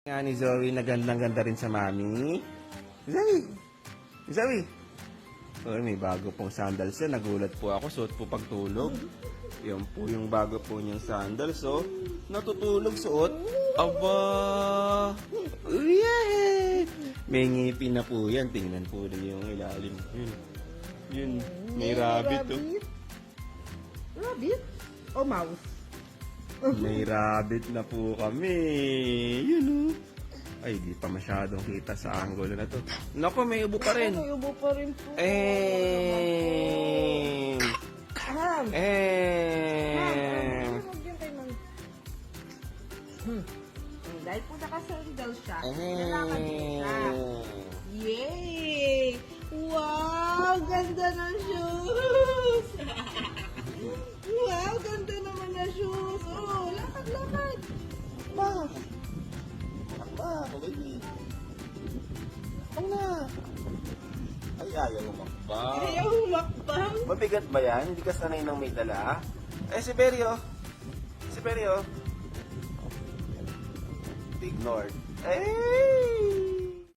Nga ni Zoe na gandang-ganda rin sa mami. Zoe! Zoe! Oh, may bago pong sandals yan. Nagulat po ako. Suot po pagtulog. Yan po yung bago po niyang sandals. So, natutulog suot. Aba! Yay! May ngipin na po yan. Tingnan po rin yung ilalim. Yun. Yun. May rabbit oh. Rabbit? O mouse? May rabbit na po kami. Yun oh. Ay, di pa masyadong kita sa angulo na to. Naku, may ubo pa rin. May ubo pa rin po. Ham! Ham! Huwag yun kay Ma'am. Dahil po nakasandal siya, nalakad po siya. Yay! Wow! Ganda ng shoes! Wow! Ganda naman na shoes! Oh, lakad! Ba! Ba, baby. Ang na. Ay, ayaw umakbang. Ayaw makbang! Mabigat ba yan? Hindi ka sanay nang may dala? Eh, si Berio. Si Berio. Ignored. Ay!